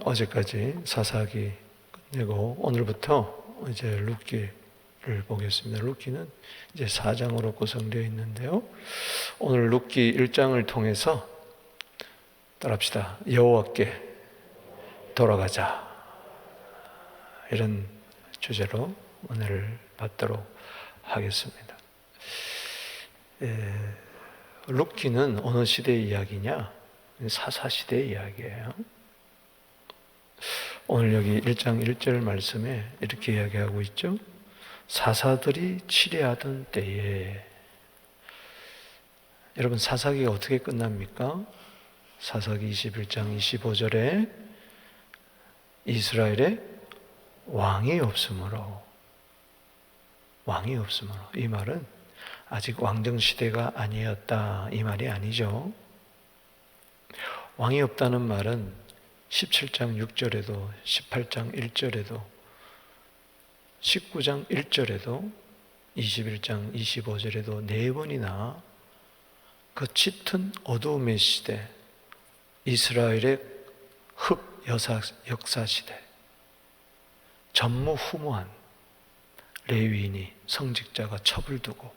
어제까지 사사기 끝내고 오늘부터 이제 룻기를 보겠습니다. 룻기는 이제 4장으로 구성되어 있는데요. 오늘 룻기 1장을 통해서 따라합시다. 여호와께 돌아가자. 이런 주제로 은혜를 받도록 하겠습니다. 룻기는 어느 시대의 이야기냐? 사사시대의 이야기예요. 오늘 여기 1장 1절 말씀에 이렇게 이야기하고 있죠. 사사들이 치레하던 때에. 여러분, 사사기가 어떻게 끝납니까? 사사기 21장 25절에 이스라엘에 왕이 없으므로, 이 말은 아직 왕정시대가 아니었다, 이 말이 아니죠. 왕이 없다는 말은 17장 6절에도 18장 1절에도 19장 1절에도 21장 25절에도 4번이나 그 짙은 어두움의 시대, 이스라엘의 흑 역사 시대, 전무후무한 레위인이, 성직자가 첩을 두고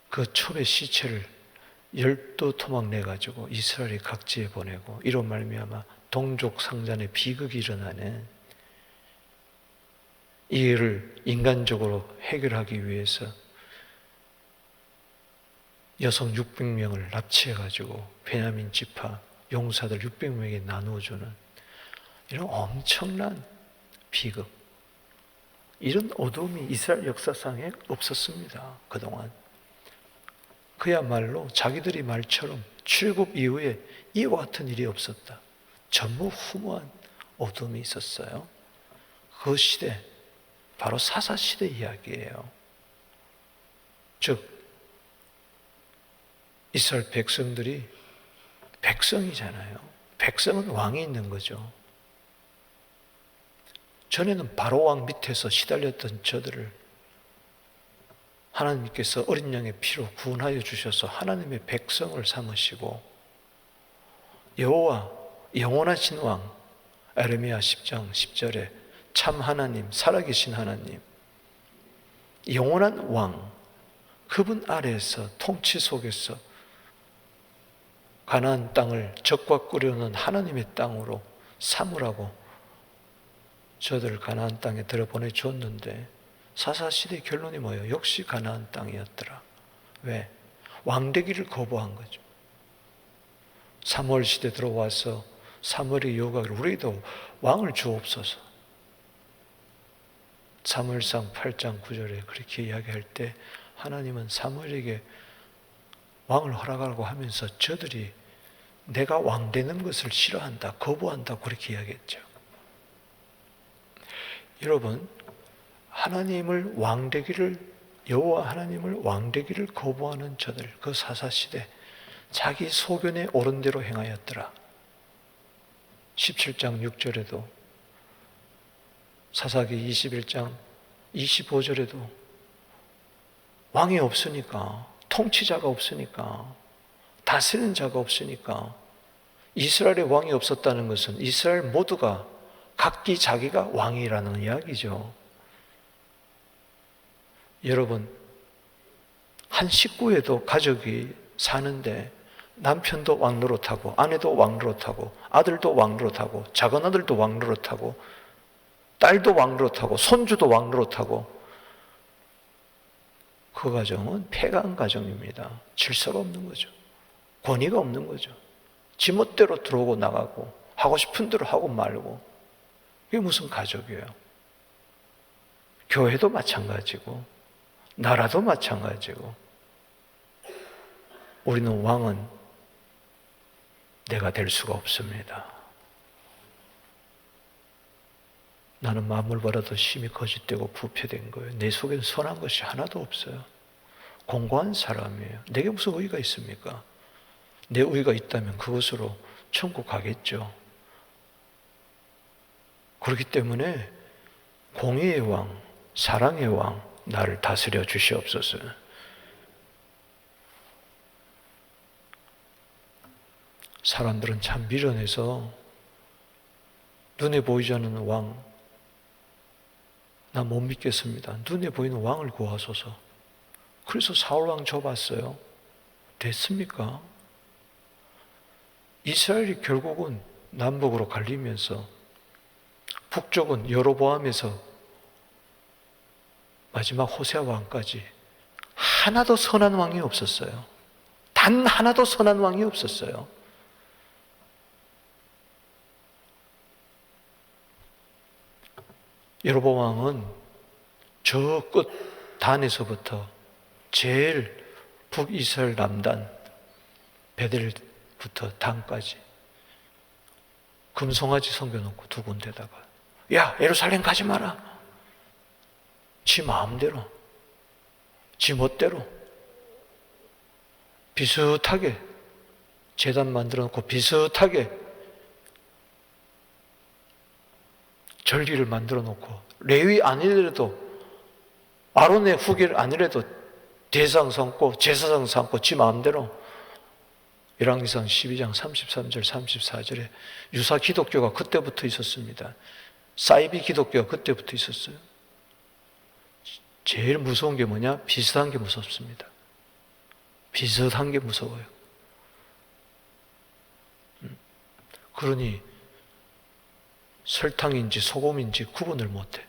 그 첩의 시체를 12토막 내가지고 이스라엘의 각지에 보내고, 이로 말미암아 동족 상잔의 비극이 일어나는, 이 일을 인간적으로 해결하기 위해서 여성 600명을 납치해가지고 베냐민 지파 용사들 600명에게 나누어주는 이런 엄청난 비극, 이런 어둠이 이스라엘 역사상에 없었습니다. 그동안 그야말로 자기들이 말처럼 출애굽 이후에 이와 같은 일이 없었다. 전무후무한 어둠이 있었어요. 그 시대, 바로 사사시대 이야기예요. 즉 이스라엘 백성들이, 백성이잖아요. 백성은 왕이 있는 거죠. 전에는 바로 왕 밑에서 시달렸던 저들을 하나님께서 어린 양의 피로 구원하여 주셔서 하나님의 백성을 삼으시고, 여호와 영원하신 왕, 에레미야 10장 10절에 참 하나님, 살아계신 하나님, 영원한 왕, 그분 아래에서 통치 속에서 가나안 땅을 적과 꿀려오는 하나님의 땅으로 삼으라고 저들을 가나안 땅에 들여보내 줬는데, 사사시대의 결론이 뭐예요? 역시 가나안 땅이었더라. 왜? 왕되기를 거부한 거죠. 사무엘 시대 들어와서 사무엘이 요구하기를 우리도 왕을 주옵소서. 사무엘상 8장 9절에 그렇게 이야기할 때 하나님은 사무엘에게 왕을 허락하라고 하면서 저들이 내가 왕 되는 것을 싫어한다, 거부한다, 그렇게 이야기했죠. 여러분, 하나님을 왕되기를, 여호와 하나님을 왕되기를 거부하는 저들, 그 사사시대 자기 소견에 옳은 대로 행하였더라. 17장 6절에도, 사사기 21장 25절에도 왕이 없으니까, 통치자가 없으니까, 다스리는 자가 없으니까, 이스라엘의 왕이 없었다는 것은 이스라엘 모두가 각기 자기가 왕이라는 이야기죠. 여러분, 한 식구에도 가족이 사는데 남편도 왕노릇하고, 아내도 왕노릇하고, 아들도 왕노릇하고, 작은아들도 왕노릇하고, 딸도 왕노릇하고, 손주도 왕노릇하고, 그 가정은 폐가한 가정입니다. 질서가 없는 거죠. 권위가 없는 거죠. 지멋대로 들어오고 나가고, 하고 싶은 대로 하고 말고, 이게 무슨 가족이에요? 교회도 마찬가지고 나라도 마찬가지고, 우리는 왕은 내가 될 수가 없습니다. 나는 만물 벌어도 심히 거짓되고 부패된 거예요. 내 속엔 선한 것이 하나도 없어요. 공고한 사람이에요. 내게 무슨 의의가 있습니까? 내 의의가 있다면 그것으로 천국 가겠죠. 그렇기 때문에 공의의 왕, 사랑의 왕, 나를 다스려 주시옵소서. 사람들은 참 미련해서 눈에 보이지 않는 왕, 나 못 믿겠습니다. 눈에 보이는 왕을 구하소서. 그래서 사울왕 줘봤어요. 됐습니까? 이스라엘이 결국은 남북으로 갈리면서 북쪽은 여로보암에서 마지막 호세아 왕까지 하나도 선한 왕이 없었어요. 단 하나도 선한 왕이 없었어요. 여로보암 왕은 저 끝 단에서부터 제일 북이스라엘 남단 베델부터 단까지 금송아지 섬겨놓고 두 군데다가 야 예루살렘 가지 마라. 지 마음대로 지 멋대로 비슷하게 제단 만들어 놓고 비슷하게 절기를 만들어 놓고 레위 아니더라도 아론의 후계를 아니래도 대상 삼고 제사장 삼고 지 마음대로 열왕기상 12장 33절 34절에 유사 기독교가 그때부터 있었습니다. 사이비 기독교가 그때부터 있었어요. 제일 무서운 게 뭐냐? 비슷한 게 무섭습니다. 비슷한 게 무서워요. 그러니 설탕인지 소금인지 구분을 못해.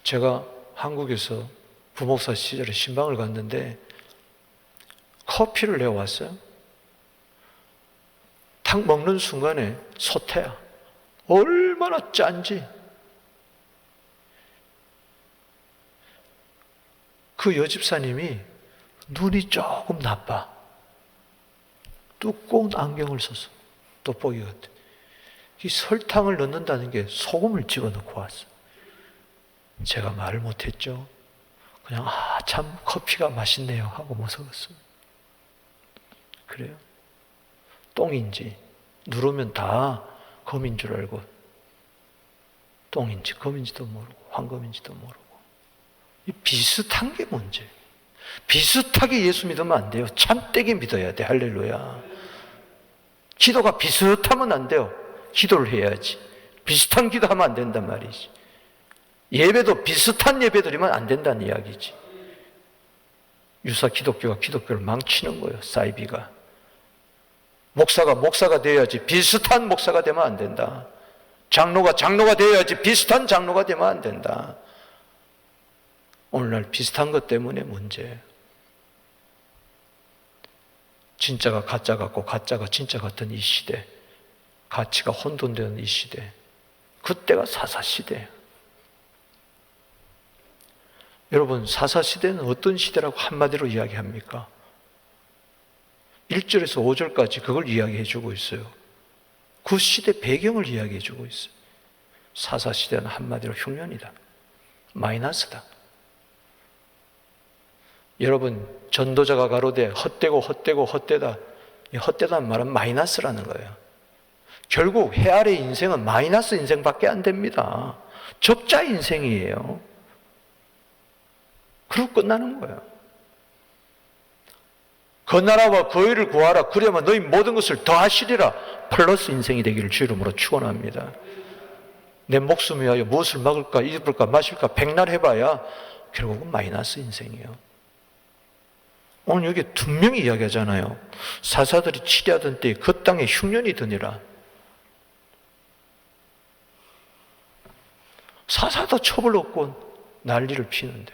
제가 한국에서 부목사 시절에 신방을 갔는데 커피를 내어왔어요. 탁 먹는 순간에 소태야. 얼마나 짠지. 그 여집사님이 눈이 조금 나빠. 두꺼운 안경을 썼어. 돋보기 같아. 이 설탕을 넣는다는 게 소금을 집어넣고 왔어. 제가 말을 못했죠. 그냥 참 커피가 맛있네요 하고 먹었어요. 그래요. 똥인지 누르면 다 검인 줄 알고 똥인지 검인지도 모르고 황금인지도 모르고 이 비슷한 게 문제. 비슷하게 예수 믿으면 안 돼요. 참되게 믿어야 돼. 할렐루야. 기도가 비슷하면 안 돼요. 기도를 해야지. 비슷한 기도하면 안 된단 말이지. 예배도 비슷한 예배드리면 안 된다는 이야기지. 유사 기독교가 기독교를 망치는 거예요. 사이비가. 목사가 되어야지 비슷한 목사가 되면 안 된다. 장로가 되어야지 비슷한 장로가 되면 안 된다. 오늘날 비슷한 것 때문에 문제예요. 진짜가 가짜 같고 가짜가 진짜 같은 이 시대, 가치가 혼돈되는 이 시대, 그때가 사사시대예요. 여러분, 사사시대는 어떤 시대라고 한마디로 이야기합니까? 1절에서 5절까지 그걸 이야기해 주고 있어요. 그 시대 배경을 이야기해 주고 있어요. 사사시대는 한마디로 흉년이다. 마이너스다. 여러분, 전도자가 가로되 헛되다. 이 헛되다는 말은 마이너스라는 거예요. 결국 해 아래 인생은 마이너스 인생밖에 안 됩니다. 적자 인생이에요. 그러고 끝나는 거예요. 그 나라와 그 의를 구하라. 그래야만 너희 모든 것을 더하시리라. 플러스 인생이 되기를 주 이름으로 축원합니다. 내 목숨 위하여 무엇을 먹을까 입을까 마실까 백날 해봐야 결국은 마이너스 인생이에요. 오늘 여기 분명히 이야기하잖아요. 사사들이 치리하던 때에 그 땅에 흉년이 드니라. 사사도 첩을 얻고 난리를 피는데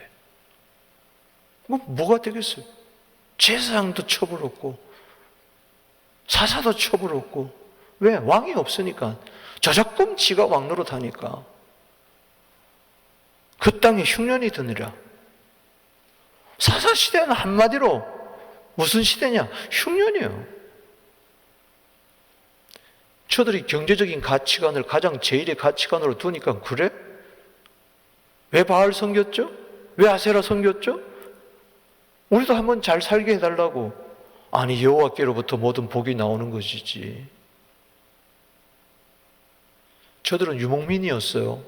뭐가 되겠어요? 제사장도 첩을 얻고 사사도 첩을 얻고. 왜? 왕이 없으니까. 저작금 지가 왕노릇 하니까. 그 땅에 흉년이 드니라. 사사시대는 한마디로 무슨 시대냐? 흉년이에요. 저들이 경제적인 가치관을 가장 제일의 가치관으로 두니까 그래? 왜 바알 섬겼죠? 왜 아세라 섬겼죠? 우리도 한번 잘 살게 해달라고. 아니, 여호와께로부터 모든 복이 나오는 것이지. 저들은 유목민이었어요.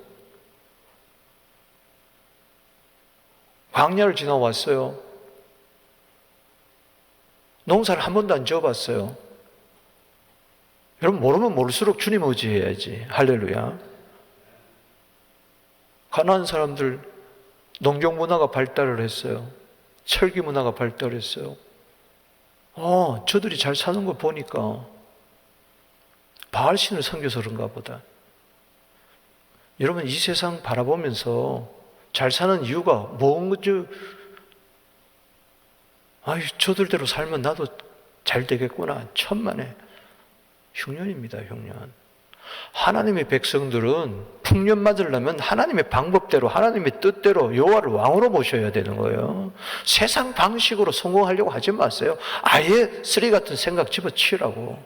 광야를 지나왔어요. 농사를 한 번도 안 지어봤어요. 여러분, 모르면 모를수록 주님 의지해야지. 할렐루야. 가나안 사람들 농경 문화가 발달을 했어요. 철기 문화가 발달했어요. 저들이 잘 사는 거 보니까 바알신을 섬겨서 그런가 보다. 여러분, 이 세상 바라보면서 잘 사는 이유가 뭔 거죠? 저들대로 살면 나도 잘 되겠구나. 천만의 흉년입니다, 흉년. 하나님의 백성들은 풍년 맞으려면 하나님의 방법대로, 하나님의 뜻대로 여호와를 왕으로 모셔야 되는 거예요. 세상 방식으로 성공하려고 하지 마세요. 아예 쓰레기 같은 생각 집어치우라고.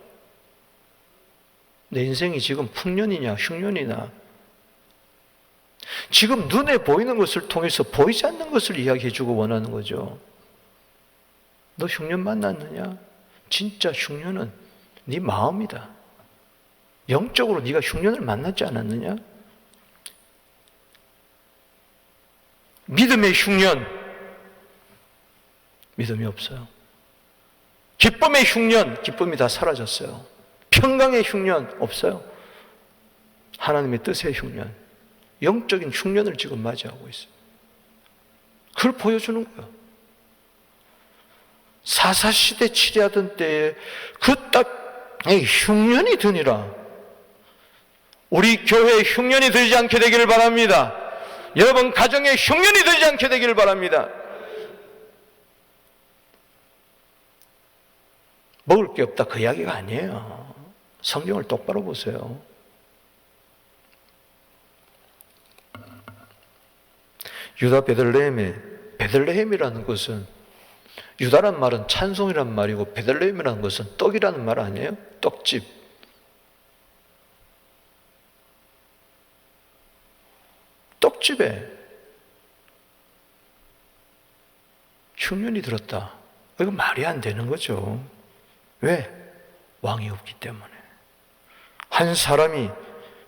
내 인생이 지금 풍년이냐 흉년이냐, 지금 눈에 보이는 것을 통해서 보이지 않는 것을 이야기해주고 원하는 거죠. 너 흉년 만났느냐? 진짜 흉년은 네 마음이다. 영적으로 네가 흉년을 만났지 않았느냐? 믿음의 흉년, 믿음이 없어요. 기쁨의 흉년, 기쁨이 다 사라졌어요. 평강의 흉년, 없어요. 하나님의 뜻의 흉년, 영적인 흉년을 지금 맞이하고 있어요. 그걸 보여주는 거예요. 사사시대 치리하던 때에 그 딱 흉년이 드니라. 우리 교회에 흉년이 들지 않게 되기를 바랍니다. 여러분 가정에 흉년이 들지 않게 되기를 바랍니다. 먹을 게 없다 그 이야기가 아니에요. 성경을 똑바로 보세요. 유다 베들레헴이라는 것은, 유다란 말은 찬송이란 말이고 베들레헴이라는 것은 떡이라는 말 아니에요? 떡집. 떡집에 흉년이 들었다. 이건 말이 안 되는 거죠. 왜? 왕이 없기 때문에. 한 사람이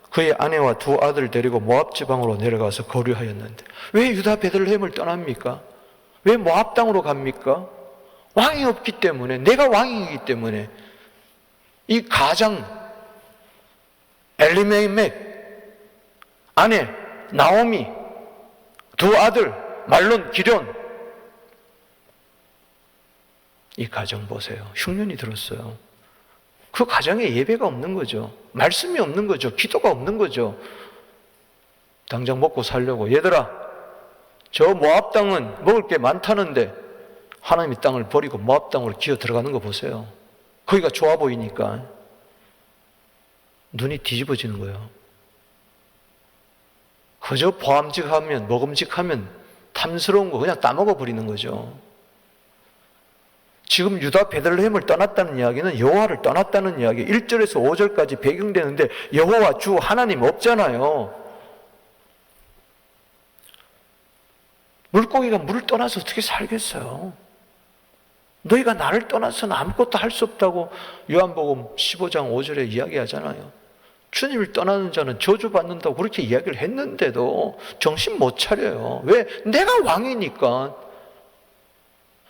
그의 아내와 두 아들 데리고 모압 지방으로 내려가서 거류하였는데 왜 유다 베들레헴을 떠납니까? 왜 모압 땅으로 갑니까? 왕이 없기 때문에, 내가 왕이기 때문에. 이 가장 엘리멜렉, 아내 나오미, 두 아들 말론, 기럨, 이 가정 보세요. 흉년이 들었어요. 그 가정에 예배가 없는 거죠. 말씀이 없는 거죠. 기도가 없는 거죠. 당장 먹고 살려고, 얘들아 저 모압 땅은 먹을 게 많다는데 하나님의 땅을 버리고 모압 땅으로 기어 들어가는 거 보세요. 거기가 좋아 보이니까 눈이 뒤집어지는 거예요. 그저 보암직하면, 먹음직하면 탐스러운 거 그냥 따먹어 버리는 거죠. 지금 유다 베들레헴을 떠났다는 이야기는 여호와를 떠났다는 이야기. 1절에서 5절까지 배경되는데 여호와 주 하나님 없잖아요. 물고기가 물을 떠나서 어떻게 살겠어요? 너희가 나를 떠나서는 아무것도 할 수 없다고 요한복음 15장 5절에 이야기하잖아요. 주님을 떠나는 자는 저주받는다고 그렇게 이야기를 했는데도 정신 못 차려요. 왜? 내가 왕이니까.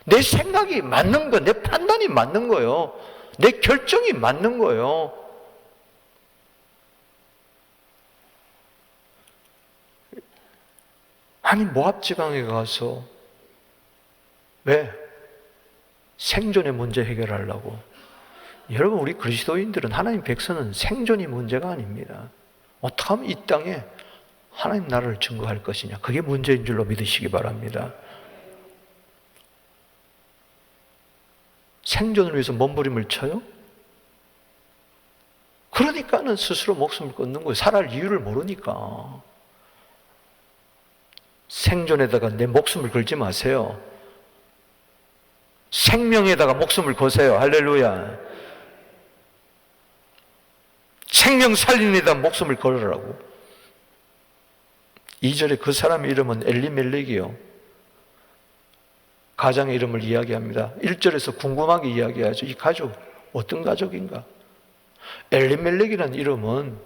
내 생각이 맞는 거, 내 판단이 맞는 거예요. 내 결정이 맞는 거예요. 아니 모압 지방에 가서 왜? 생존의 문제 해결하려고. 여러분, 우리 그리스도인들은, 하나님 백성은 생존이 문제가 아닙니다. 어떻게 하면 이 땅에 하나님 나라를 증거할 것이냐, 그게 문제인 줄로 믿으시기 바랍니다. 생존을 위해서 몸부림을 쳐요? 그러니까는 스스로 목숨을 끊는 거예요. 살아갈 이유를 모르니까. 생존에다가 내 목숨을 걸지 마세요. 생명에다가 목숨을 거세요. 할렐루야. 생명 살리는 데다 목숨을 걸으라고. 2절에 그 사람의 이름은 엘리멜렉이요. 가장의 이름을 이야기합니다. 1절에서 궁금하게 이야기하죠. 이 가족 어떤 가족인가? 엘리멜렉이라는 이름은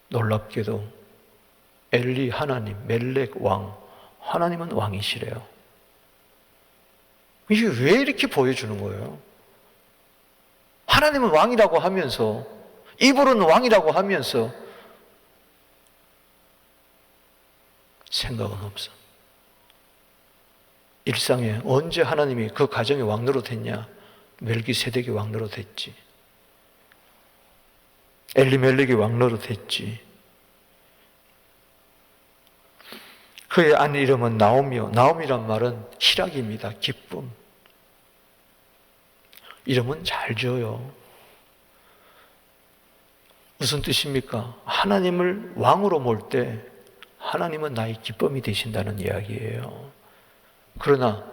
놀랍게도 엘리 하나님, 멜렉 왕, 하나님은 왕이시래요. 이게 왜 이렇게 보여주는 거예요? 하나님은 왕이라고 하면서, 입으로는 왕이라고 하면서 생각은 없어. 일상에 언제 하나님이 그 가정의 왕 노릇했냐? 멜기세덱이 왕 노릇했지. 엘리멜렉이 왕 노릇했지. 그의 아내 이름은 나오미요. 나오미란 말은 희락입니다. 기쁨. 이름은 잘 지어요. 무슨 뜻입니까? 하나님을 왕으로 몰 때 하나님은 나의 기쁨이 되신다는 이야기예요. 그러나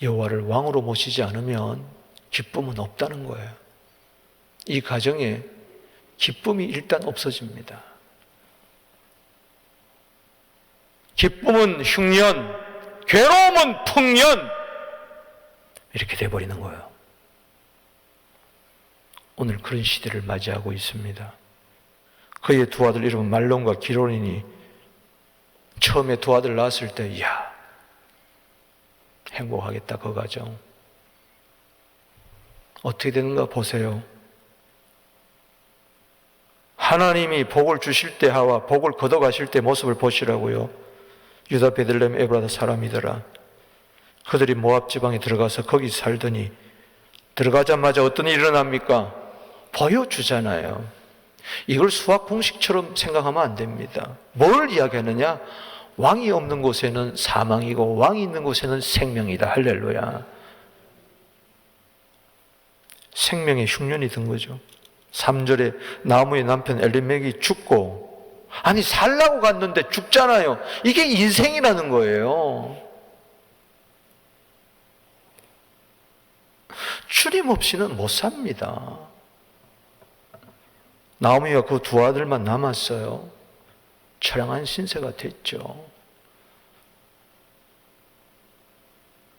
여호와를 왕으로 모시지 않으면 기쁨은 없다는 거예요. 이 가정에 기쁨이 일단 없어집니다. 기쁨은 흉년, 괴로움은 풍년, 이렇게 돼버리는 거예요. 오늘 그런 시대를 맞이하고 있습니다. 그의 두 아들 이름은 말론과 기론이니 처음에 두 아들 낳았을 때 이야 행복하겠다 그 가정. 어떻게 되는가 보세요. 하나님이 복을 주실 때와 복을 걷어가실 때 모습을 보시라고요. 유다 베들레헴 에브라다 사람이더라. 그들이 모압 지방에 들어가서 거기 살더니 들어가자마자 어떤 일이 일어납니까? 보여주잖아요. 이걸 수학 공식처럼 생각하면 안 됩니다. 뭘 이야기하느냐? 왕이 없는 곳에는 사망이고 왕이 있는 곳에는 생명이다. 할렐루야. 생명의 흉년이 든 거죠. 3절에 나무의 남편 엘리멜렉이 죽고, 아니 살라고 갔는데 죽잖아요. 이게 인생이라는 거예요. 주님 없이는 못 삽니다. 나오미와 그 두 아들만 남았어요. 처량한 신세가 됐죠.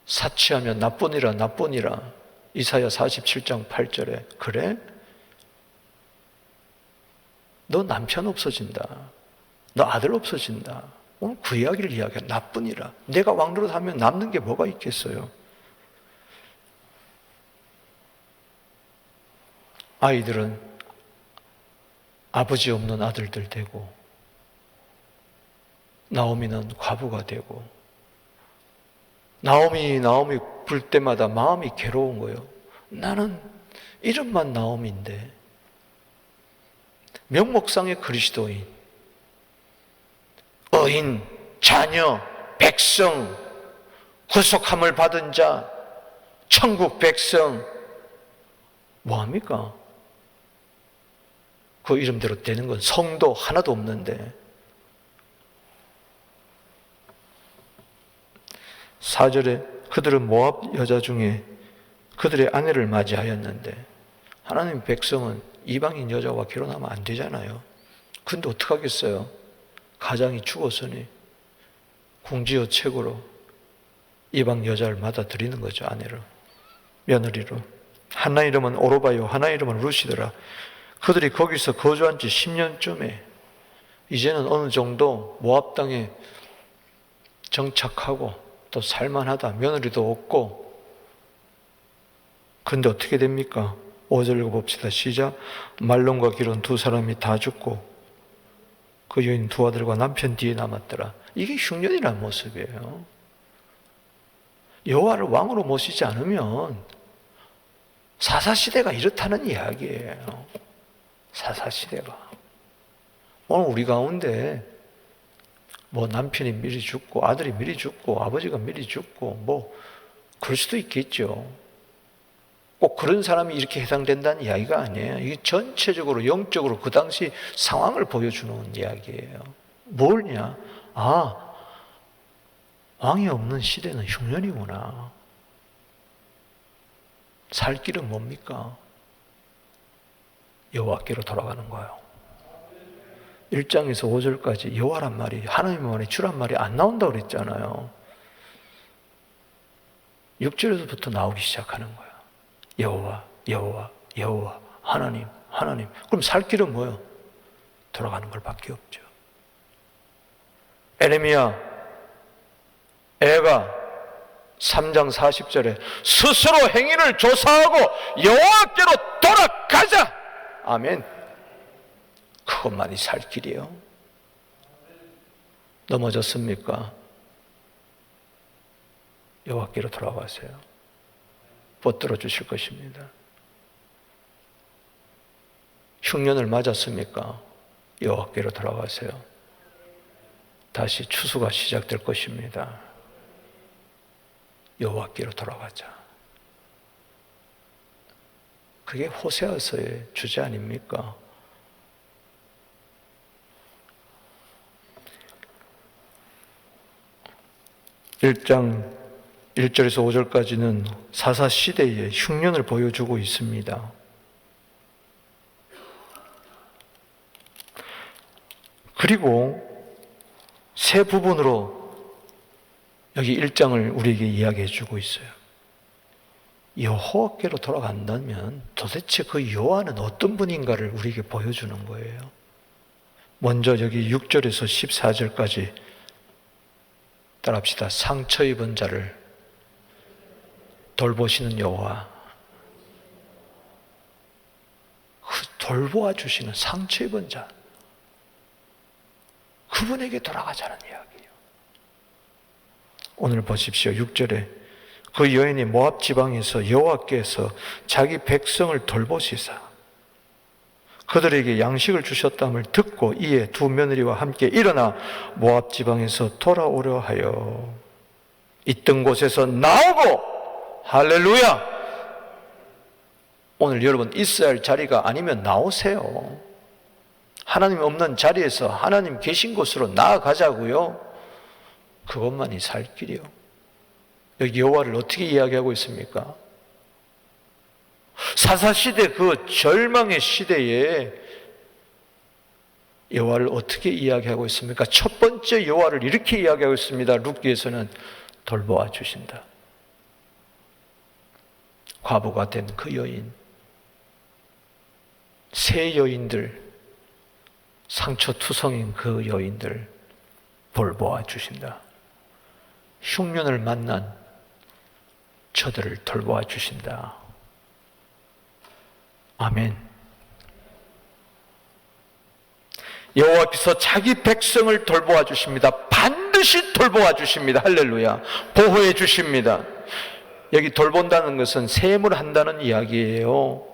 사치하면 나뿐이라 나뿐이라. 이사야 47장 8절에 그래? 너 남편 없어진다. 너 아들 없어진다. 오늘 그 이야기를 이야기해. 나뿐이라. 내가 왕노릇 하면 남는 게 뭐가 있겠어요? 아이들은 아버지 없는 아들들 되고, 나오미는 과부가 되고, 나오미 불 때마다 마음이 괴로운 거예요. 나는 이름만 나오미인데 명목상의 그리스도인, 의인, 자녀, 백성, 구속함을 받은 자, 천국 백성, 뭐합니까? 그 이름대로 되는 건 성도 하나도 없는데. 4절에 그들은 모압 여자 중에 그들의 아내를 맞이하였는데, 하나님 백성은 이방인 여자와 결혼하면 안 되잖아요. 근데 어떡하겠어요? 가장이 죽었으니 궁지어책으로 이방 여자를 받아들이는 거죠. 아내를, 며느리로. 하나 이름은 오로바요, 하나 이름은 루시더라. 그들이 거기서 거주한 지 10년쯤에 이제는 어느 정도 모압 땅에 정착하고 또 살만하다. 며느리도 없고. 근데 어떻게 됩니까? 5절 읽어봅시다. 시작. 말론과 기론 두 사람이 다 죽고 그 여인 두 아들과 남편 뒤에 남았더라. 이게 흉년이라는 모습이에요. 여호와를 왕으로 모시지 않으면 사사시대가 이렇다는 이야기예요. 사사시대가. 오늘 우리 가운데 뭐 남편이 미리 죽고 아들이 미리 죽고 아버지가 미리 죽고 뭐 그럴 수도 있겠죠. 꼭 그런 사람이 이렇게 해당된다는 이야기가 아니에요. 이게 전체적으로 영적으로 그 당시 상황을 보여주는 이야기예요. 뭘냐? 아, 왕이 없는 시대는 흉년이구나. 살 길은 뭡니까? 여호와께로 돌아가는 거예요. 1장에서 5절까지 여호와란 말이, 하나님의 말이, 주란 말이 안 나온다고 그랬잖아요. 6절에서부터 나오기 시작하는 거예요. 여호와, 여호와, 여호와, 하나님, 하나님. 그럼 살 길은 뭐예요? 돌아가는 걸 밖에 없죠. 에레미야, 애가 3장 40절에 스스로 행위를 조사하고 여호와께로 돌아가자. 아멘. 그것만이 살 길이에요. 넘어졌습니까? 여호와께로 돌아가세요. 붙들어 주실 것입니다. 흉년을 맞았습니까? 여호와께로 돌아가세요. 다시 추수가 시작될 것입니다. 여호와께로 돌아가자. 그게 호세아서의 주제 아닙니까? (1장 1절에서 5절까지는 사사 시대의 흉년을 보여주고 있습니다. 그리고 세 부분으로 여기 1장을 우리에게 이야기해 주고 있어요. 여호와께로 돌아간다면 도대체 그 여호와는 어떤 분인가를 우리에게 보여주는 거예요. 먼저 여기 6절에서 14절까지 따라합시다. 상처 입은 자를 돌보시는 여호와, 돌보아 주시는 상처 입은 자, 그분에게 돌아가자는 이야기예요. 오늘 보십시오. 6절에 그 여인이 모압 지방에서 여호와께서 자기 백성을 돌보시사 그들에게 양식을 주셨다함을 듣고 이에 두 며느리와 함께 일어나 모압 지방에서 돌아오려 하여 있던 곳에서 나오고, 할렐루야! 오늘 여러분 있어야 할 자리가 아니면 나오세요. 하나님 없는 자리에서 하나님 계신 곳으로 나아가자고요. 그것만이 살 길이요. 여기 여호와를 어떻게 이야기하고 있습니까? 사사시대 그 절망의 시대에 여호와를 어떻게 이야기하고 있습니까? 첫 번째 여호와를 이렇게 이야기하고 있습니다. 룻기에서는 돌보아 주신다. 과부가 된 그 여인, 세 여인들, 상처투성인 그 여인들 돌보아 주신다. 흉년을 만난 저들을 돌보아 주신다. 아멘. 여호와께서 자기 백성을 돌보아 주십니다. 반드시 돌보아 주십니다. 할렐루야. 보호해 주십니다. 여기 돌본다는 것은 세물한다는 이야기예요.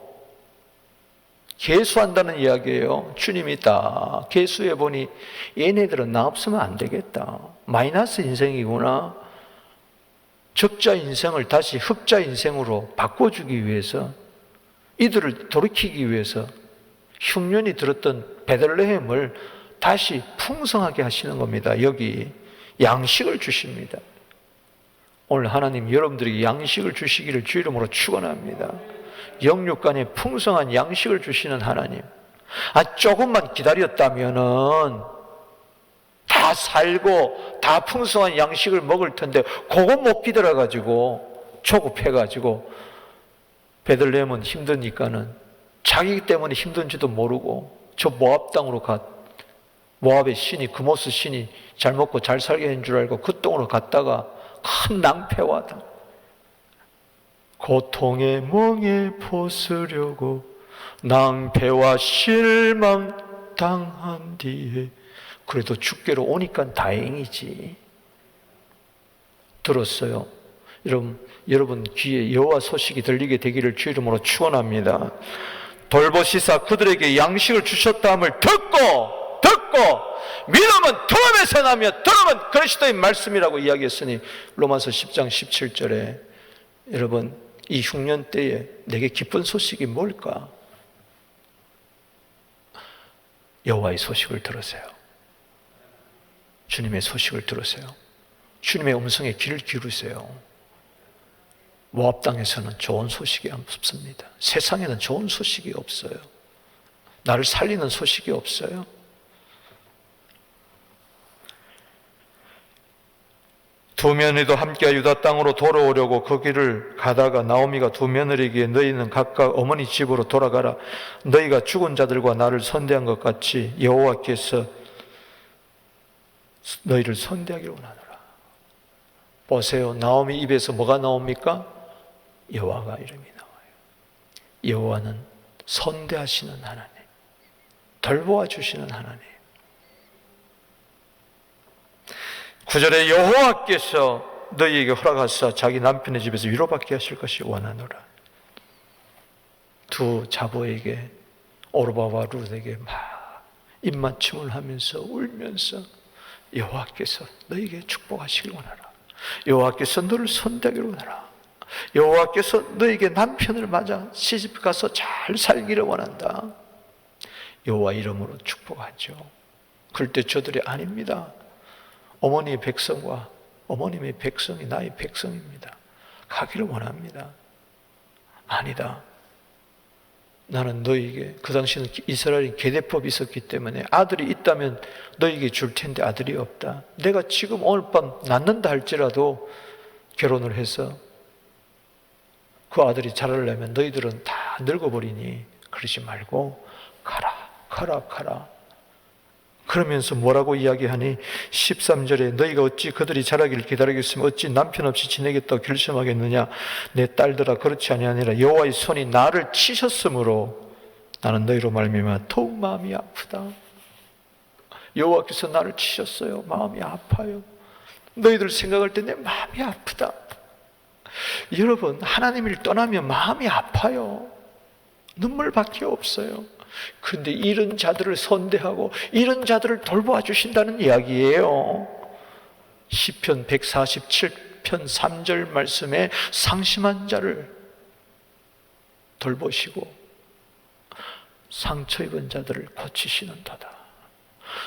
계수한다는 이야기예요. 주님이 딱 계수해 보니 얘네들은 나 없으면 안 되겠다. 마이너스 인생이구나. 적자 인생을 다시 흑자 인생으로 바꿔주기 위해서, 이들을 돌이키기 위해서 흉년이 들었던 베들레헴을 다시 풍성하게 하시는 겁니다. 여기 양식을 주십니다. 오늘 하나님 여러분들에게 양식을 주시기를 주 이름으로 축원합니다. 영육간에 풍성한 양식을 주시는 하나님. 조금만 기다렸다면은 다 살고 다 풍성한 양식을 먹을 텐데 그거 못 기다려가지고 조급해가지고 베들레헴은 힘드니까는 자기 때문에 힘든지도 모르고 저 모압 땅으로 모압의 신이, 그모스 신이 잘 먹고 잘 살게 한 줄 알고 그 땅으로 갔다가 큰 낭패와 고통의 멍에 벗으려고 낭패와 실망 당한 뒤에 그래도 주께로 오니까 다행이지. 들었어요? 여러분 귀에 여호와 소식이 들리게 되기를 주 이름으로 축원합니다. 돌보시사 그들에게 양식을 주셨다함을 듣고 믿음은 들음에서 나며 들음은 그리스도의 말씀이라고 이야기했으니 로마서 10장 17절에 여러분 이 흉년 때에 내게 기쁜 소식이 뭘까? 여호와의 소식을 들으세요. 주님의 소식을 들으세요. 주님의 음성에 귀를 기울이세요. 모압 땅에서는 좋은 소식이 없습니다. 세상에는 좋은 소식이 없어요. 나를 살리는 소식이 없어요. 두 며느리도 함께 유다 땅으로 돌아오려고 그 길을 가다가 나오미가 두 며느리에게 너희는 각각 어머니 집으로 돌아가라. 너희가 죽은 자들과 나를 선대한 것 같이 여호와께서 너희를 선대하기를 원하노라. 보세요. 나오미 입에서 뭐가 나옵니까? 여호와가 이름이 나와요. 여호와는 선대하시는 하나님, 돌보아 주시는 하나님. 9절에 여호와께서 너희에게 허락하사 자기 남편의 집에서 위로받게 하실 것이 원하노라. 두 자부에게, 오르바와 룻에게 막 입맞춤을 하면서 울면서 여호와께서 너희에게 축복하시길 원하라. 여호와께서 너를 선대하기를 원하라. 여호와께서 너에게 남편을 맞아 시집가서 잘 살기를 원한다. 여호와 이름으로 축복하죠. 그럴 때 저들이 아닙니다. 어머니의 백성과 어머님의 백성이 나의 백성입니다. 가기를 원합니다. 아니다. 나는 너에게, 그 당시는 이스라엘이 계대법이 있었기 때문에 아들이 있다면 너에게 줄 텐데 아들이 없다. 내가 지금 오늘 밤 낳는다 할지라도 결혼을 해서 그 아들이 자라려면 너희들은 다 늙어버리니 그러지 말고 가라. 그러면서 뭐라고 이야기하니 13절에 너희가 어찌 그들이 자라기를 기다리겠으면 어찌 남편 없이 지내겠다고 결심하겠느냐. 내 딸들아, 그렇지 아니하니라. 여호와의 손이 나를 치셨으므로 나는 너희로 말미암아 더욱 마음이 아프다. 여호와께서 나를 치셨어요. 마음이 아파요. 너희들 생각할 때 내 마음이 아프다. 여러분, 하나님을 떠나면 마음이 아파요. 눈물밖에 없어요. 그런데 이런 자들을 선대하고 이런 자들을 돌보아 주신다는 이야기예요. 시편 147편 3절 말씀에 상심한 자를 돌보시고 상처 입은 자들을 고치시는도다.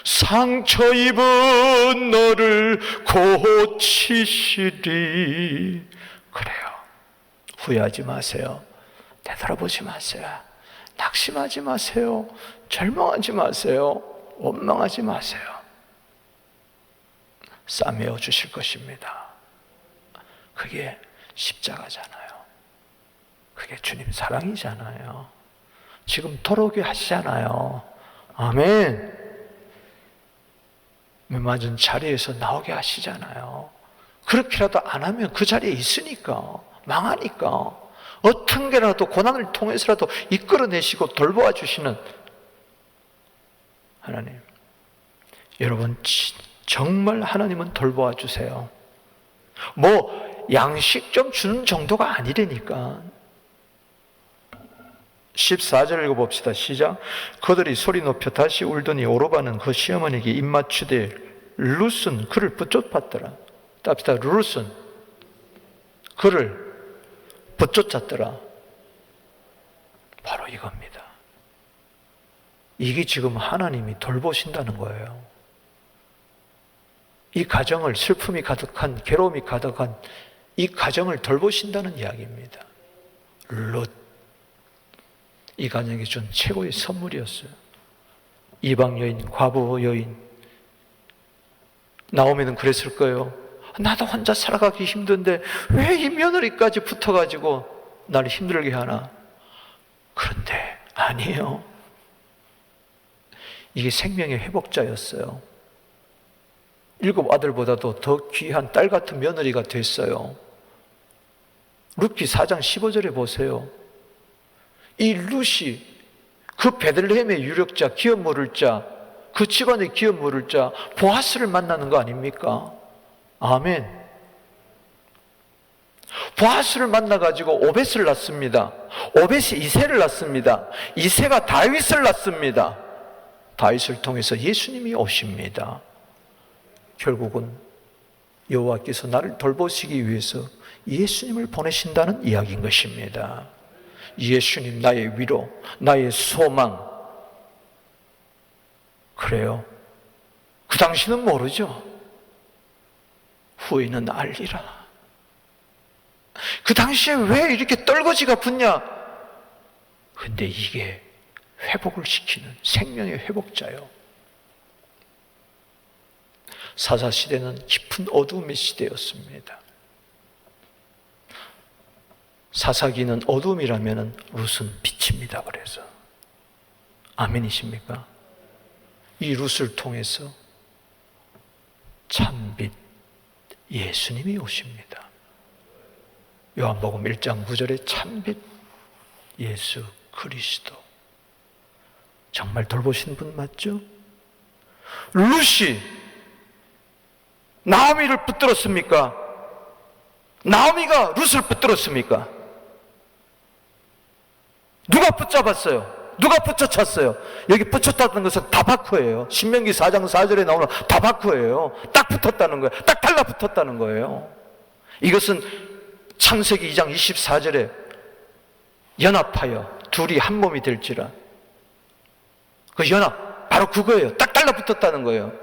상처 입은 너를 고치시리. 그래요. 후회하지 마세요. 되돌아보지 마세요. 낙심하지 마세요. 절망하지 마세요. 원망하지 마세요. 싸매어 주실 것입니다. 그게 십자가잖아요. 그게 주님 사랑이잖아요. 지금 돌아오게 하시잖아요. 아멘. 맞은 자리에서 나오게 하시잖아요. 그렇게라도 안 하면 그 자리에 있으니까, 망하니까 어떤 게라도 고난을 통해서라도 이끌어내시고 돌보아 주시는 하나님. 여러분, 정말 하나님은 돌보아 주세요. 뭐 양식 좀 주는 정도가 아니라니까. 14절 읽어봅시다. 시작. 그들이 소리 높여 다시 울더니 오르바는 그 시어머니에게 입맞추되 룻은 그를 붙잡았더라. 답시다. 룻은 그를 붙잡았더라. 바로 이겁니다. 이게 지금 하나님이 돌보신다는 거예요. 이 가정을, 슬픔이 가득한, 괴로움이 가득한 이 가정을 돌보신다는 이야기입니다. 룻, 이 가정에게 준 최고의 선물이었어요. 이방 여인, 과부 여인. 나오미는 그랬을 거예요. 나도 혼자 살아가기 힘든데 왜 이 며느리까지 붙어가지고 나를 힘들게 하나. 그런데 아니에요. 이게 생명의 회복자였어요. 7 아들보다도 더 귀한 딸 같은 며느리가 됐어요. 룻기 4장 15절에 보세요. 이 룻이 그 베들레헴의 유력자, 기업 모를 자, 그 집안의 기업 모를 자 보아스를 만나는 거 아닙니까? 아멘. 보아스를 만나가지고 오벳을 낳습니다. 오벳이 이새를 낳습니다. 이새가 다윗을 낳습니다. 다윗을 통해서 예수님이 오십니다. 결국은 여호와께서 나를 돌보시기 위해서 예수님을 보내신다는 이야기인 것입니다. 예수님 나의 위로, 나의 소망. 그래요. 그 당시는 모르죠. 후에는 알리라. 그 당시에 왜 이렇게 떨거지가 붙냐? 근데 이게 회복을 시키는 생명의 회복자요. 사사시대는 깊은 어두움의 시대였습니다. 사사기는 어두움이라면 룻은 빛입니다. 그래서 아멘이십니까? 이 룻을 통해서 참빛, 예수님이 오십니다. 요한복음 1장 9절에 참빛 예수 그리스도. 정말 돌보신 분 맞죠? 룻이 나오미를 붙들었습니까? 나오미가 룻을 붙들었습니까? 누가 붙잡았어요? 누가 붙여찼어요? 여기 붙였다는 것은 다바코예요. 신명기 4장 4절에 나오는 다바코예요. 딱 붙었다는 거예요. 딱 달라붙었다는 거예요. 이것은 창세기 2장 24절에 연합하여 둘이 한 몸이 될지라. 그 연합 바로 그거예요. 딱 달라붙었다는 거예요.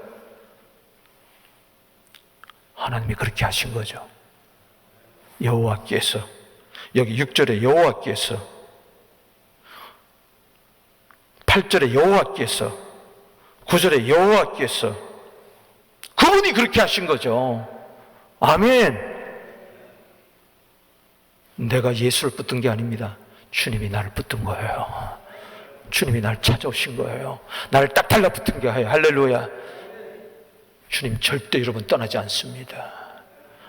하나님이 그렇게 하신 거죠. 여호와께서, 여기 6절에 여호와께서, 8절에 여호와께서, 9절에 여호와께서, 그분이 그렇게 하신 거죠. 아멘. 내가 예수를 붙든 게 아닙니다. 주님이 나를 붙든 거예요. 주님이 나를 찾아오신 거예요. 나를 딱 달라붙은 게 아니에요. 할렐루야. 주님 절대 여러분 떠나지 않습니다.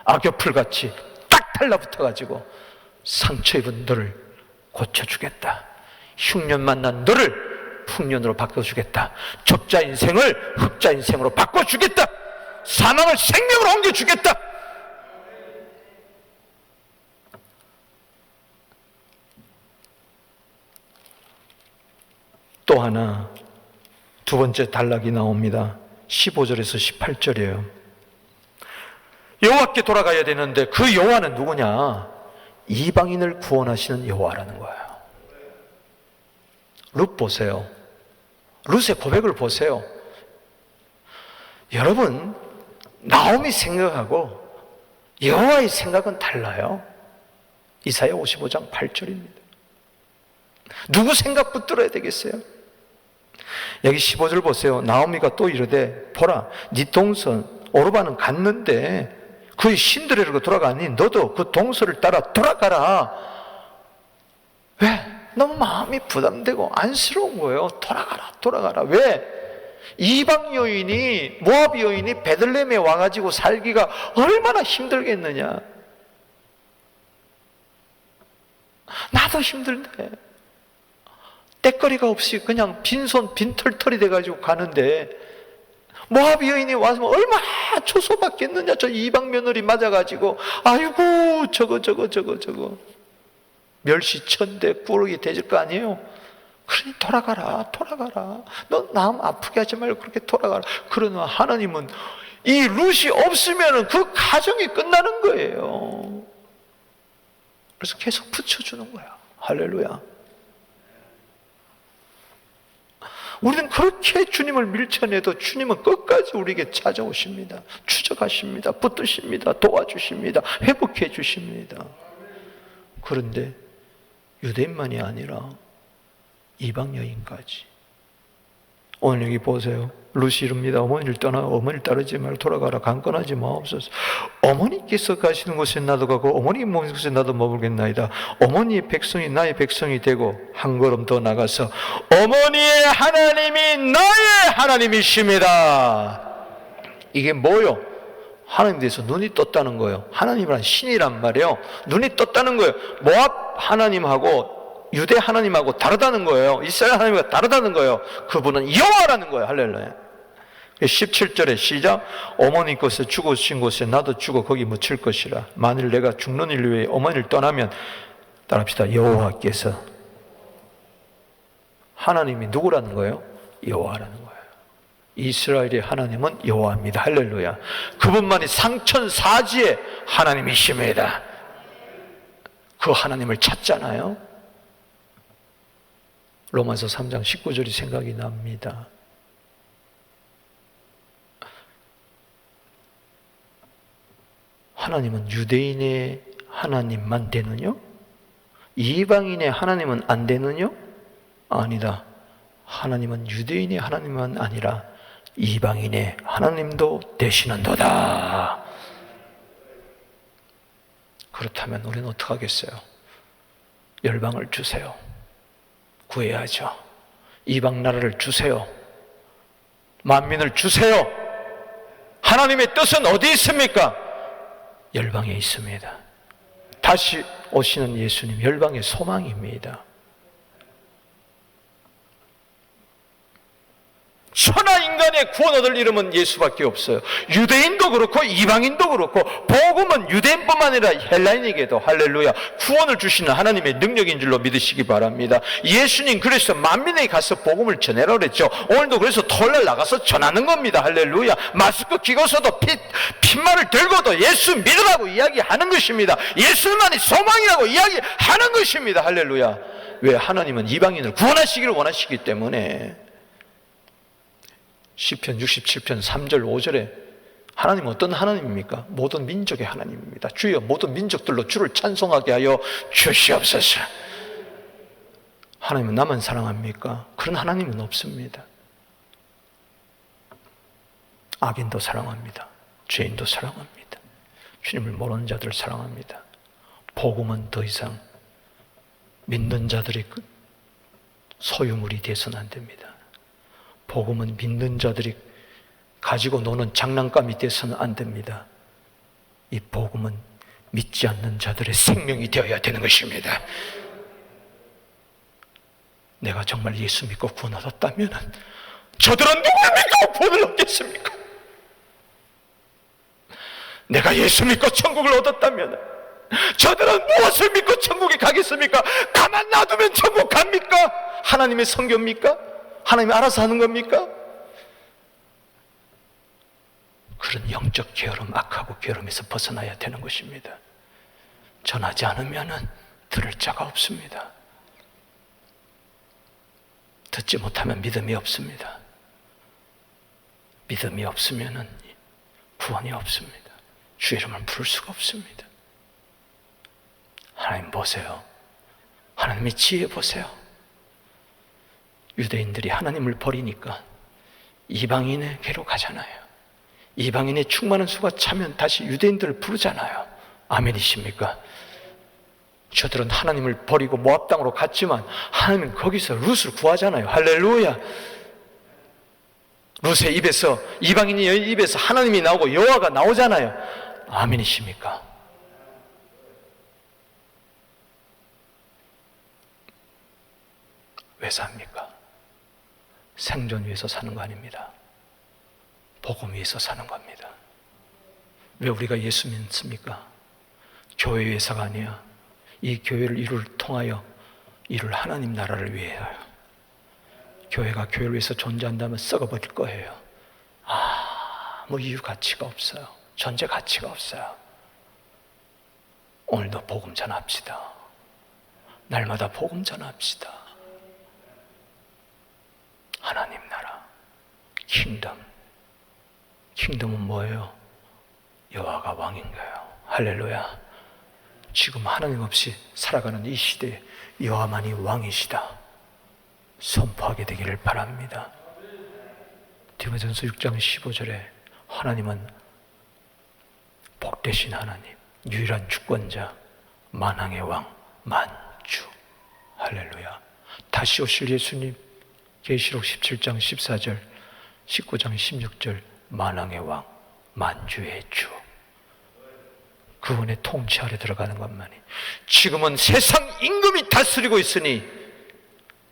악여풀같이 딱 달라붙어가지고 상처 입은 너를 고쳐주겠다. 흉년 만난 너를 풍년으로 바꿔주겠다. 적자 인생을 흑자 인생으로 바꿔주겠다. 사망을 생명으로 옮겨주겠다. 또 하나, 두 번째 단락이 나옵니다. 15절에서 18절이에요. 여호와께 돌아가야 되는데 그 여호와는 누구냐? 이방인을 구원하시는 여호와라는 거예요. 룻 보세요. 룻의 고백을 보세요. 여러분, 나오미 생각하고 여호와의 생각은 달라요. 이사야 55장 8절입니다. 누구 생각 붙들어야 되겠어요? 여기 15절 보세요. 나오미가 또 이르되 보라, 네 동선 오르바는 갔는데 그의 신드레로 돌아가니 너도 그 동서를 따라 돌아가라. 왜? 너무 마음이 부담되고 안쓰러운 거예요. 돌아가라. 왜? 이방 여인이, 모압 여인이 베들레헴에 와가지고 살기가 얼마나 힘들겠느냐. 나도 힘들대. 때거리가 없이 그냥 빈손 빈털털이 돼가지고 가는데 모압 여인이 와서 얼마나 초소받겠느냐. 저 이방 며느리 맞아가지고 아이고 저거 멸시천대 꾸러기 되질 거 아니에요. 그러니 돌아가라. 너 마음 아프게 하지 말고 그렇게 돌아가라. 그러나 하나님은 이 룻이 없으면 그 가정이 끝나는 거예요. 그래서 계속 붙여주는 거야. 할렐루야. 우리는 그렇게 주님을 밀쳐내도 주님은 끝까지 우리에게 찾아오십니다. 추적하십니다. 붙드십니다. 도와주십니다. 회복해 주십니다. 그런데 유대인만이 아니라 이방 여인까지. 오늘 여기 보세요. 룻이 이릅니다. 어머니를 따르지 말고 돌아가라. 강권하지 마옵소서. 어머니께서 가시는 곳에 나도 가고 어머니 머무는 곳에 나도 머물겠나이다. 어머니의 백성이 나의 백성이 되고 한 걸음 더 나가서 어머니의 하나님이 나의 하나님이십니다. 이게 뭐요? 하나님에 대해서 눈이 떴다는 거예요. 하나님이란 신이란 말이에요. 눈이 떴다는 거예요. 모압 하나님하고 유대 하나님하고 다르다는 거예요. 이스라엘 하나님과 다르다는 거예요. 그분은 여호와라는 거예요. 할렐루야. 17절에 시작. 어머니 것에 죽으신 곳에 나도 죽어 거기 묻힐 것이라. 만일 내가 죽는 일 위해 어머니를 떠나면, 따라합시다. 여호와께서. 하나님이 누구라는 거예요? 여호와라는 거예요. 이스라엘의 하나님은 여호와입니다. 할렐루야. 그분만이 상천사지의 하나님이십니다. 그 하나님을 찾잖아요. 로마서 3장 19절이 생각이 납니다. 하나님은 유대인의 하나님만 되느뇨? 이방인의 하나님은 안 되느뇨? 아니다. 하나님은 유대인의 하나님만 아니라 이방인의 하나님도 되시는도다. 그렇다면 우리는 어떻게 하겠어요? 열방을 주세요. 구해야죠. 이방 나라를 주세요. 만민을 주세요. 하나님의 뜻은 어디 있습니까? 열방에 있습니다. 다시 오시는 예수님, 열방의 소망입니다. 천하 인간의 구원 얻을 이름은 예수밖에 없어요. 유대인도 그렇고 이방인도 그렇고, 복음은 유대인뿐만 아니라 헬라인에게도 할렐루야 구원을 주시는 하나님의 능력인 줄로 믿으시기 바랍니다. 예수님 그래서 만민에게 가서 복음을 전해라 그랬죠. 오늘도 그래서 토요일 나가서 전하는 겁니다. 할렐루야. 마스크 끼고서도 핏말을 들고도 예수 믿으라고 이야기하는 것입니다. 예수만이 소망이라고 이야기하는 것입니다. 할렐루야. 왜? 하나님은 이방인을 구원하시기를 원하시기 때문에. 시편 67편 3절 5절에 하나님은 어떤 하나님입니까? 모든 민족의 하나님입니다. 주여 모든 민족들로 주를 찬송하게 하여 주시옵소서. 하나님은 나만 사랑합니까? 그런 하나님은 없습니다. 악인도 사랑합니다. 죄인도 사랑합니다. 주님을 모르는 자들을 사랑합니다. 복음은 더 이상 믿는 자들의 소유물이 되어서는 안 됩니다. 복음은 믿는 자들이 가지고 노는 장난감이 되어서는 안 됩니다. 이 복음은 믿지 않는 자들의 생명이 되어야 되는 것입니다. 내가 정말 예수 믿고 구원 얻었다면 저들은 누구를 믿고 구원을 얻겠습니까? 내가 예수 믿고 천국을 얻었다면 저들은 무엇을 믿고 천국에 가겠습니까? 가만 놔두면 천국 갑니까? 하나님의 선교입니까? 하나님이 알아서 하는 겁니까? 그런 영적 게으름, 악하고 게으름에서 벗어나야 되는 것입니다. 전하지 않으면 들을 자가 없습니다. 듣지 못하면 믿음이 없습니다. 믿음이 없으면 구원이 없습니다. 주의 이름을 부를 수가 없습니다. 하나님 보세요. 하나님의 지혜 보세요. 유대인들이 하나님을 버리니까 이방인에게로 가잖아요. 이방인의 충만한 수가 차면 다시 유대인들을 부르잖아요. 아멘이십니까? 저들은 하나님을 버리고 모압 땅으로 갔지만 하나님은 거기서 룻을 구하잖아요. 할렐루야. 룻의 입에서, 이방인의 입에서 하나님이 나오고 여호와가 나오잖아요. 아멘이십니까? 왜 삽니까? 생존 위해서 사는 거 아닙니다. 복음 위해서 사는 겁니다. 왜 우리가 예수 믿습니까? 교회 위해서가 아니야. 이 교회를 통하여 이룰 하나님 나라를 위해요. 교회가 교회를 위해서 존재한다면 썩어버릴 거예요. 아무 이유 가치가 없어요. 존재 가치가 없어요. 오늘도 복음 전합시다. 날마다 복음 전합시다. 하나님 나라, 킹덤은 뭐예요? 여호와가 왕인 거예요. 할렐루야. 지금 하나님 없이 살아가는 이 시대에 여호와만이 왕이시다 선포하게 되기를 바랍니다. 디모데전서 6장 15절에 하나님은 복되신 하나님, 유일한 주권자, 만왕의 왕, 만주. 할렐루야. 다시 오실 예수님, 계시록 17장 14절, 19장 16절, 만왕의 왕, 만주의 주. 그분의 통치 아래 들어가는 것만이. 지금은 세상 임금이 다스리고 있으니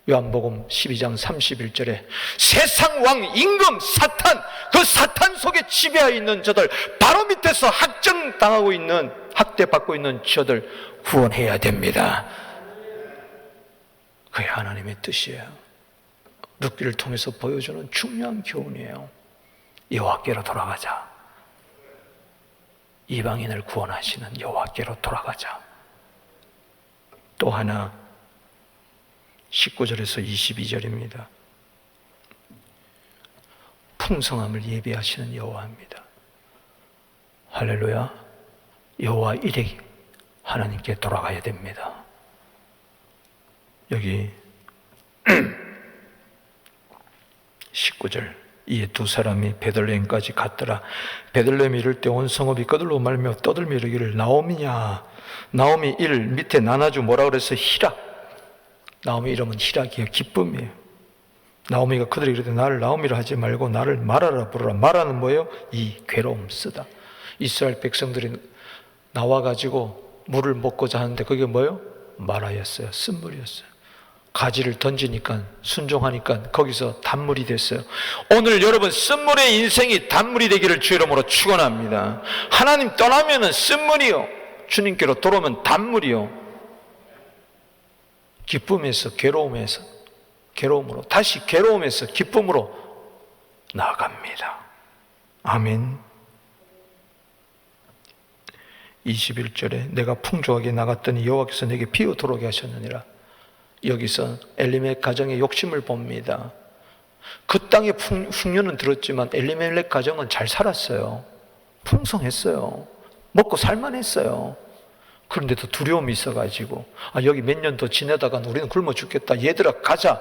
요한복음 12장 31절에 세상 왕 임금 사탄, 그 사탄 속에 지배하여 있는 저들, 바로 밑에서 학정당하고 있는, 학대받고 있는 저들 구원해야 됩니다. 그게 하나님의 뜻이에요. 룻기를 통해서 보여주는 중요한 교훈이에요. 여호와께로 돌아가자. 이방인을 구원하시는 여호와께로 돌아가자. 또 하나 19절에서 22절입니다. 풍성함을 예비하시는 여호와입니다. 할렐루야. 여호와 일에 하나님께 돌아가야 됩니다. 여기 19절, 이에 두 사람이 베들레헴까지 갔더라. 베들레헴에 이를 때 온 성읍이 거들로 말며 떠들며 이르기를 나오미냐. 나오미 일 밑에 나나주 뭐라 그래서 희락. 나오미 이름은 희락이에요. 기쁨이에요. 나오미가 그들에게 이르되 나를 나오미라 하지 말고 나를 마라라 부르라. 마라는 뭐예요? 이 괴로움 쓰다. 이스라엘 백성들이 나와가지고 물을 먹고자 하는데 그게 뭐예요? 마라였어요. 쓴물이었어요. 가지를 던지니까 순종하니까 거기서 단물이 됐어요. 오늘 여러분 쓴물의 인생이 단물이 되기를 주 이름으로 축원합니다. 하나님 떠나면은 쓴물이요, 주님께로 돌아오면 단물이요. 기쁨에서 괴로움에서 괴로움으로, 다시 괴로움에서 기쁨으로 나아갑니다. 아멘. 21절에 내가 풍족하게 나갔더니 여호와께서 내게 비어 들어오게 하셨느니라. 여기서 엘리멜렉 가정의 욕심을 봅니다. 그 땅에 흉년은 들었지만 엘리멜렉 가정은 잘 살았어요. 풍성했어요. 먹고 살만했어요. 그런데도 두려움이 있어가지고 여기 몇 년 더 지내다가 우리는 굶어 죽겠다. 얘들아 가자.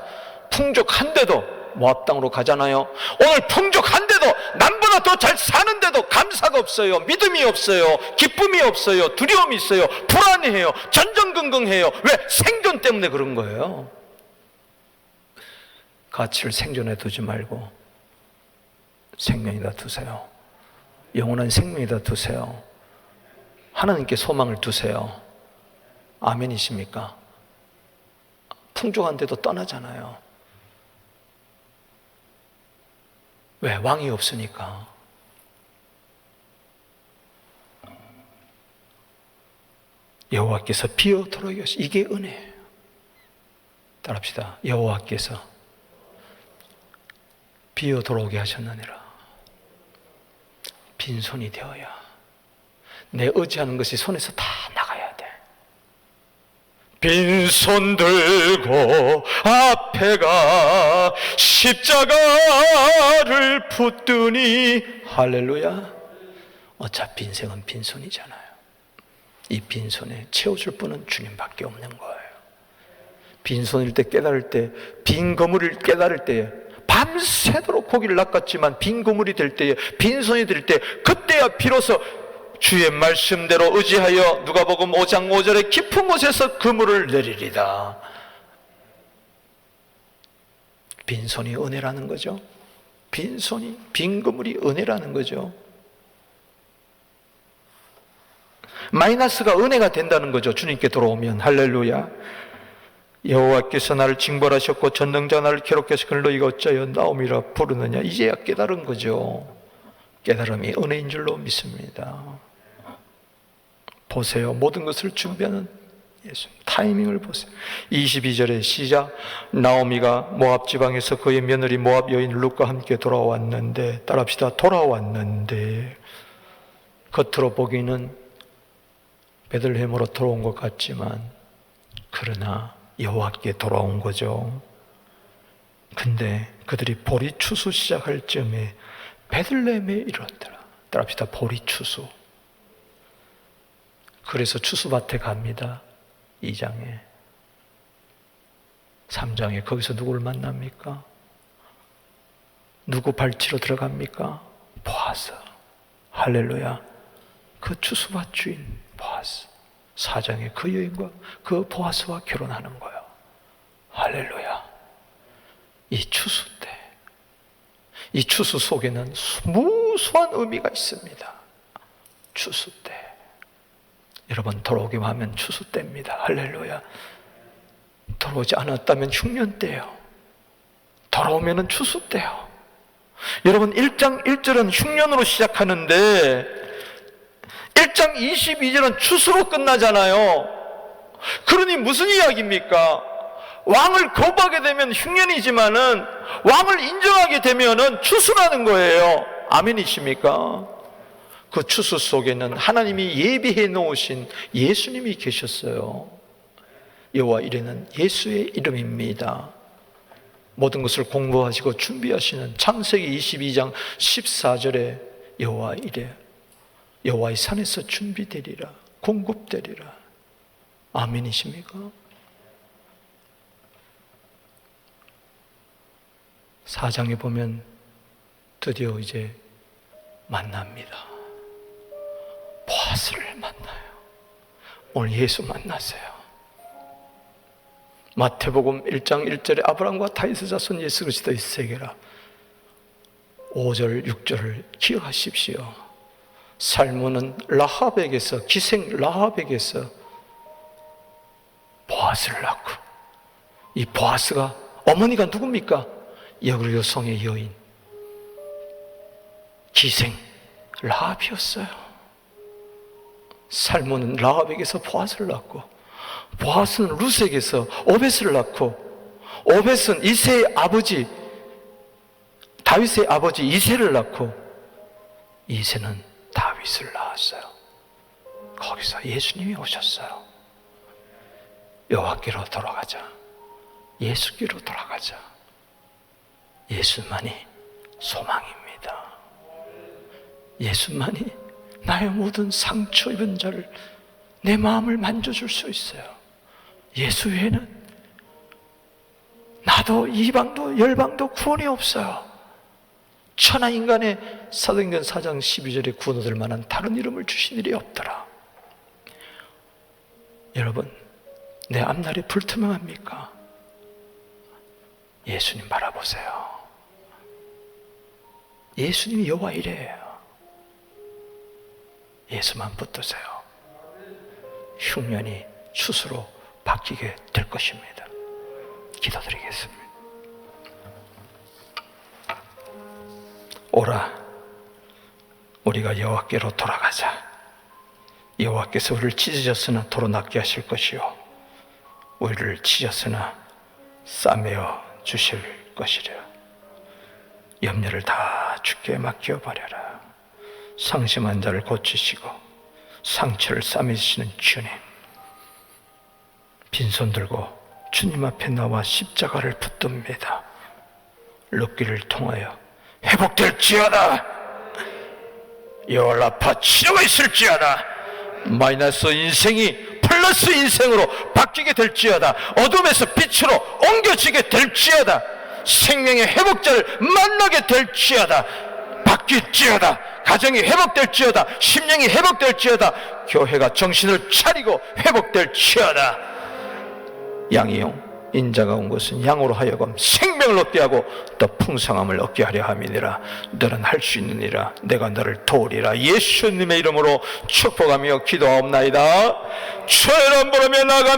풍족한데도 모압 땅으로 가잖아요. 오늘 풍족한데도 남보다 더 잘 사는데도 감사가 없어요. 믿음이 없어요. 기쁨이 없어요. 두려움이 있어요. 불안해해요. 전전긍긍해요. 왜? 생존 때문에 그런 거예요. 가치를 생존에 두지 말고 생명에다 두세요. 영원한 생명에다 두세요. 하나님께 소망을 두세요. 아멘이십니까? 풍족한데도 떠나잖아요. 왜? 왕이 없으니까. 여호와께서 비어 들어오게 하시. 이게 은혜예요. 따라합시다. 여호와께서 비어 들어오게 하셨느니라. 빈손이 되어야 내 의지하는 것이 손에서 다 나가야 돼. 빈손 들고 앞에 가 십자가를 붙드니 할렐루야. 어차피 인생은 빈손이잖아요. 이 빈손에 채워줄 분은 주님밖에 없는 거예요. 빈손일 때 깨달을 때, 빈 거물을 깨달을 때에 밤새도록 고기를 낚았지만 빈 거물이 될 때에, 빈손이 될 때, 그때야 비로소 주의 말씀대로 의지하여 누가복음 5장 5절에 깊은 곳에서 그물을 내리리다. 빈손이 은혜라는 거죠. 빈손이, 빈 그물이 은혜라는 거죠. 마이너스가 은혜가 된다는 거죠. 주님께 돌아오면. 할렐루야. 여호와께서 나를 징벌하셨고 전능자 나를 괴롭게 하시거늘 너희가 어찌하여 나옴이라 부르느냐. 이제야 깨달은 거죠. 깨달음이 은혜인 줄로 믿습니다. 보세요. 모든 것을 준비하는 예수 타이밍을 보세요. 22절에 시작. 나오미가 모압 지방에서 그의 며느리 모압 여인 룻과 함께 돌아왔는데, 따라합시다. 돌아왔는데, 겉으로 보기는 베들레헴으로 돌아온 것 같지만 그러나 여호와께 돌아온 거죠. 근데 그들이 보리 추수 시작할 즈음에 베들레헴에 이르렀더라. 따라합시다. 보리 추수. 그래서 추수밭에 갑니다. 2장에 3장에 거기서 누구를 만납니까? 누구 발치로 들어갑니까? 보아스. 할렐루야. 그 추수밭 주인 보아스. 4장에 그 여인과 그 보아스와 결혼하는 거예요. 할렐루야. 이 추수 때, 이 추수 속에는 무수한 의미가 있습니다. 추수 때. 여러분 돌아오기만 하면 추수 때입니다. 할렐루야. 돌아오지 않았다면 흉년 때예요. 돌아오면 추수 때예요. 여러분 1장 1절은 흉년으로 시작하는데 1장 22절은 추수로 끝나잖아요. 그러니 무슨 이야기입니까? 왕을 거부하게 되면 흉년이지만은 왕을 인정하게 되면은 추수라는 거예요. 아멘이십니까? 그 추수 속에는 하나님이 예비해 놓으신 예수님이 계셨어요. 여호와 이레는 예수의 이름입니다. 모든 것을 공부하시고 준비하시는 창세기 22장 14절에 여호와 이레, 여호와의 산에서 준비되리라, 공급되리라. 아멘이십니까? 4장에 보면 드디어 이제 만납니다. 보아스를 만나요. 오늘 예수 만나세요. 마태복음 1장 1절에 아브라함과 다윗의 자손 예수 그리스도의 세계라. 5절 6절을 기억하십시오. 살몬은 라합에게서, 기생 라합에게서 보아스를 낳고, 이 보아스가 어머니가 누굽니까? 여리고 성의 여인 기생 라합이었어요. 살몬은 라합에게서 보아스를 낳고, 보아스는 룻에게서 오벳을 낳고, 오벳은 이새의 아버지 다윗의 아버지 이새를 낳고, 이새는 다윗을 낳았어요. 거기서 예수님이 오셨어요. 여호와께로 돌아가자. 예수께로 돌아가자. 예수만이 소망입니다. 예수만이 나의 모든 상처 입은 자를, 내 마음을 만져줄 수 있어요. 예수 외에는 나도 이방도 열방도 구원이 없어요. 천하 인간의 사도행전 4장 12절에 구원 얻을 만한 다른 이름을 주신 일이 없더라. 여러분, 내 앞날이 불투명합니까? 예수님 바라보세요. 예수님이 여호와 이레예요. 예수만 붙드세요. 흉년이 추수로 바뀌게 될 것입니다. 기도드리겠습니다. 오라, 우리가 여호와께로 돌아가자. 여호와께서 우리를 찢으셨으나 도로 낫게 하실 것이요, 우리를 찢었으나 싸매어 주실 것이라. 염려를 다 주께 맡겨버려라. 상심한 자를 고치시고 상처를 싸매시는 주님, 빈손 들고 주님 앞에 나와 십자가를 붙듭니다. 룻기를 통하여 회복될지어다. 여호와파 치료가 있을지어다. 마이너스 인생이 플러스 인생으로 바뀌게 될지어다. 어둠에서 빛으로 옮겨지게 될지어다. 생명의 회복자를 만나게 될지어다. 바뀔지어다. 가정이 회복될지어다. 심령이 회복될지어다. 교회가 정신을 차리고 회복될지어다. 양이용, 인자가 온 것은 양으로 하여금 생명을 얻게 하고 또 풍성함을 얻게 하려 함이니라. 너는 할 수 있느니라. 내가 너를 도우리라. 예수님의 이름으로 축복하며 기도하옵나이다. 주의 이름 부르며 나아갑니다.